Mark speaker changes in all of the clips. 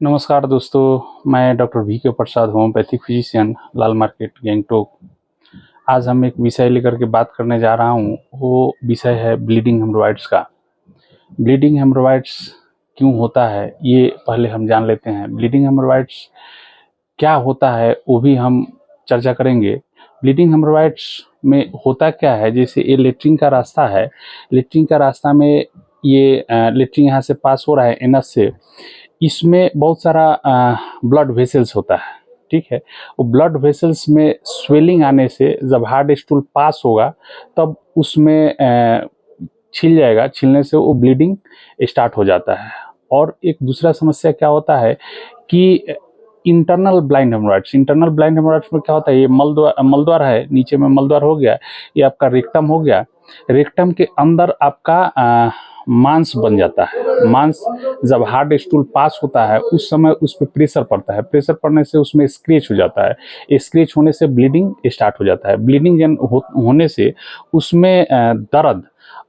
Speaker 1: नमस्कार दोस्तों, मैं डॉक्टर वी के प्रसाद, होम्योपैथिक फिजिशियन, लाल मार्केट, गैंगटोक। आज हम एक विषय लेकर के बात करने जा रहा हूँ। वो विषय है ब्लीडिंग हेमorrhoids का। ब्लीडिंग हेमorrhoids क्यों होता है, ये पहले हम जान लेते हैं। ब्लीडिंग हेमorrhoids क्या होता है वो भी हम चर्चा करेंगे। ब्लीडिंग हेमorrhoids में होता क्या है, जैसे ये लेट्रिन का रास्ता है। लेट्रिन का रास्ता में ये लेट्रिन यहाँ से पास हो रहा है एनस से। इसमें बहुत सारा ब्लड वेसल्स होता है, ठीक है। वो ब्लड वेसल्स में स्वेलिंग आने से जब हार्ड स्टूल पास होगा तब उसमें छिल जाएगा। छिलने से वो ब्लीडिंग स्टार्ट हो जाता है। और एक दूसरा समस्या क्या होता है कि इंटरनल ब्लाइंड हेमorrhoids। इंटरनल ब्लाइंड हेमorrhoids में क्या होता है, ये मलद्वार है, नीचे में मलद्वार हो गया, ये आपका रेक्टम हो गया। रेक्टम के अंदर आपका मांस बन जाता है। मांस जब हार्ड स्टूल पास होता है उस समय उस पर प्रेशर पड़ता है। प्रेशर पड़ने से उसमें स्क्रैच हो जाता है। स्क्रैच होने से ब्लीडिंग स्टार्ट हो जाता है। ब्लीडिंग होने से उसमें दर्द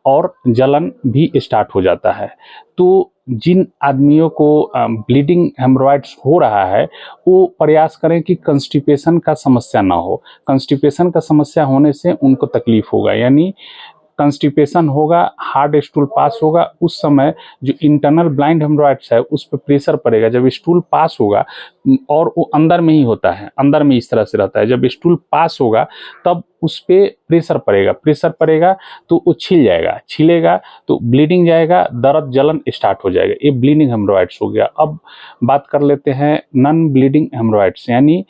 Speaker 1: और जलन भी स्टार्ट हो जाता है। तो जिन आदमियों को ब्लीडिंग हेमorrhoids हो रहा है वो प्रयास करें कि कंस्टिपेशन का समस्या ना हो। कंस्टिपेशन का समस्या होने से उनको तकलीफ होगा, यानी कंस्टिपेशन होगा, हार्ड स्टूल पास होगा, उस समय जो इंटरनल ब्लाइंड हेमorrhoids है उस पर प्रेशर पड़ेगा। जब स्टूल पास होगा, और वो अंदर में ही होता है, अंदर में इस तरह से रहता है, जब स्टूल पास होगा तब उस पर प्रेशर पड़ेगा तो वो छिल जाएगा। छिलेगा तो ब्लीडिंग जाएगा, दर्द जलन स्टार्ट हो जाएगा। ये ब्लीडिंग हेमorrhoids हो गया। अब बात कर लेते हैं नॉन ब्लीडिंग हेमorrhoids, यानी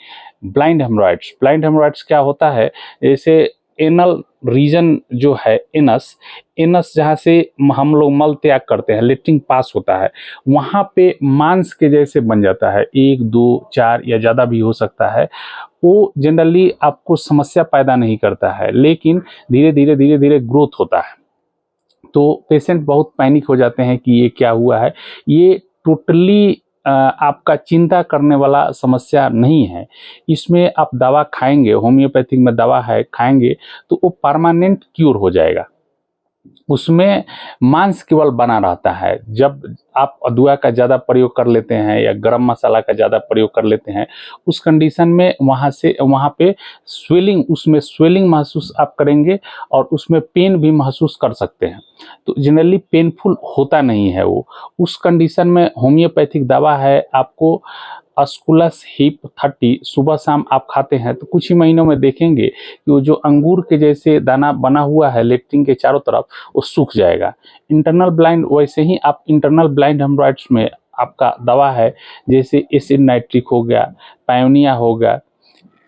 Speaker 1: ब्लाइंड हेमorrhoids। ब्लाइंड हेमorrhoids क्या होता है, जैसे एनल रीजन जो है, एनस एनस जहाँ से हम लोग मल त्याग करते हैं, लेट्रिन पास होता है, वहाँ पे मांस के जैसे बन जाता है। 1 2 4 या ज़्यादा भी हो सकता है। वो जनरली आपको समस्या पैदा नहीं करता है, लेकिन धीरे धीरे ग्रोथ होता है। तो पेशेंट बहुत पैनिक हो जाते हैं कि ये क्या हुआ है। ये टोटली आपका चिंता करने वाला समस्या नहीं है। इसमें आप दवा खाएंगे, होम्योपैथिक में दवा है, खाएंगे तो वो परमानेंट क्यूर हो जाएगा। उसमें मांस केवल बना रहता है। जब आप अदुआ का ज़्यादा प्रयोग कर लेते हैं या गरम मसाला का ज़्यादा प्रयोग कर लेते हैं, उस कंडीशन में वहाँ पे उसमें स्वेलिंग महसूस आप करेंगे और उसमें पेन भी महसूस कर सकते हैं। तो जनरली पेनफुल होता नहीं है वो। उस कंडीशन में होम्योपैथिक दवा है, आपको अस्कुलस हिप 30 सुबह शाम आप खाते हैं तो कुछ ही महीनों में देखेंगे कि वो जो अंगूर के जैसे दाना बना हुआ है लेट्रिन के चारों तरफ, वो सूख जाएगा। इंटरनल ब्लाइंड वैसे ही आप इंटरनल ब्लाइंड हेमorrhoids में आपका दवा है, जैसे एसिड नाइट्रिक हो गया, पायोनिया हो गया,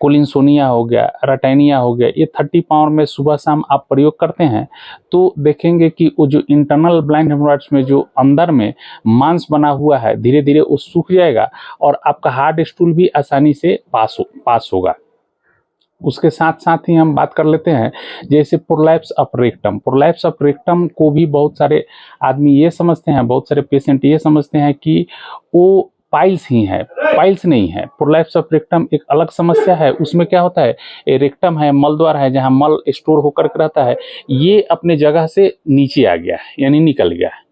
Speaker 1: कोलिनसोनिया हो गया, रटैनिया हो गया, ये 30 पावर में सुबह शाम आप प्रयोग करते हैं तो देखेंगे कि वो जो इंटरनल ब्लाइंड हेमorrhoids में जो अंदर में मांस बना हुआ है धीरे धीरे वो सूख जाएगा और आपका हार्ड स्टूल भी आसानी से पास होगा। उसके साथ साथ ही हम बात कर लेते हैं जैसे prolapse of rectum. Prolapse of rectum को भी बहुत सारे आदमी ये समझते हैं, बहुत सारे पेशेंट ये समझते हैं कि वो पाइल्स ही है। पाइल्स नहीं है। प्रोलैप्स ऑफ रेक्टम एक अलग समस्या है। उसमें क्या होता है, रेक्टम है, मलद्वार है, जहाँ मल स्टोर होकर के रहता है, ये अपने जगह से नीचे आ गया है, यानी निकल गया है।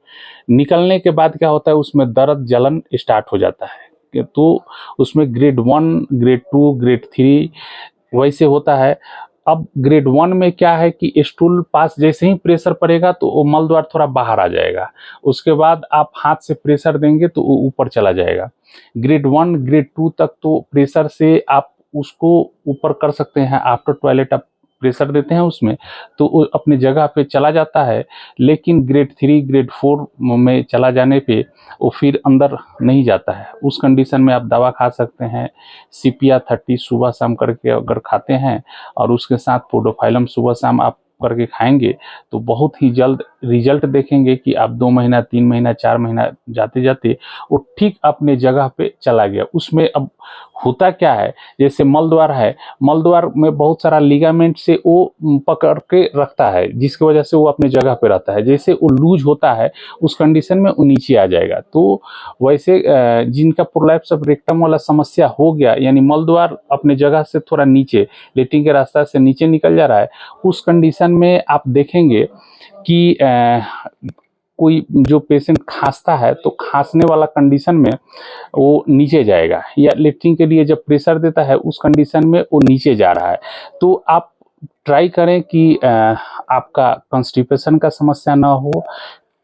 Speaker 1: निकलने के बाद क्या होता है, उसमें दर्द जलन स्टार्ट हो जाता है। तो उसमें ग्रेड 1, ग्रेड 2, ग्रेड 3 वैसे होता है। अब ग्रेड 1 में क्या है कि स्टूल पास जैसे ही प्रेशर पड़ेगा तो वो मल द्वार थोड़ा बाहर आ जाएगा। उसके बाद आप हाथ से प्रेशर देंगे तो वो ऊपर चला जाएगा। ग्रेड 1, ग्रेड 2 तक तो प्रेशर से आप उसको ऊपर कर सकते हैं। आफ्टर टॉयलेट आप प्रेशर देते हैं उसमें तो वो अपनी जगह पे चला जाता है। लेकिन ग्रेड 3, ग्रेड 4 में चला जाने पे वो फिर अंदर नहीं जाता है। उस कंडीशन में आप दवा खा सकते हैं। सीपिया 30 सुबह शाम करके अगर खाते हैं और उसके साथ पोडोफाइलम सुबह शाम आप करके खाएंगे तो बहुत ही जल्द रिजल्ट देखेंगे कि आप 2 महीना, 3 महीना, 4 महीना जाते जाते वो ठीक अपने जगह पे चला गया। उसमें अब होता क्या है, जैसे मलद्वार है, मलद्वार में बहुत सारा लिगामेंट से वो पकड़ के रखता है, जिसकी वजह से वो अपने जगह पे रहता है। जैसे वो लूज होता है उस कंडीशन में वो नीचे आ जाएगा। तो वैसे जिनका प्रोलैप्स ऑफ रेक्टम वाला समस्या हो गया, यानी मलद्वार अपने जगह से थोड़ा नीचे, लेट्रिन के रास्ता से नीचे निकल जा रहा है, उस कंडीशन में आप देखेंगे कि कोई जो पेशेंट खांसता है तो खांसने वाला कंडीशन में वो नीचे जाएगा, या लेटरिन के लिए जब प्रेशर देता है उस कंडीशन में वो नीचे जा रहा है। तो आप ट्राई करें कि आपका कॉन्स्टिपेशन का समस्या ना हो,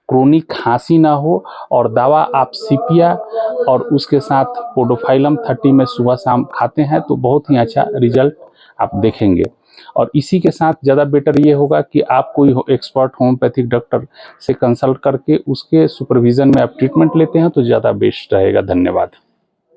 Speaker 1: क्रोनिक खांसी ना हो, और दवा आप सीपिया और उसके साथ पोडोफाइलम 30 में सुबह शाम खाते हैं तो बहुत ही अच्छा रिजल्ट आप देखेंगे। और इसी के साथ ज़्यादा बेटर ये होगा कि आप कोई एक्सपर्ट होम्योपैथिक डॉक्टर से कंसल्ट करके उसके सुपरविज़न में आप ट्रीटमेंट लेते हैं तो ज़्यादा बेस्ट रहेगा। धन्यवाद।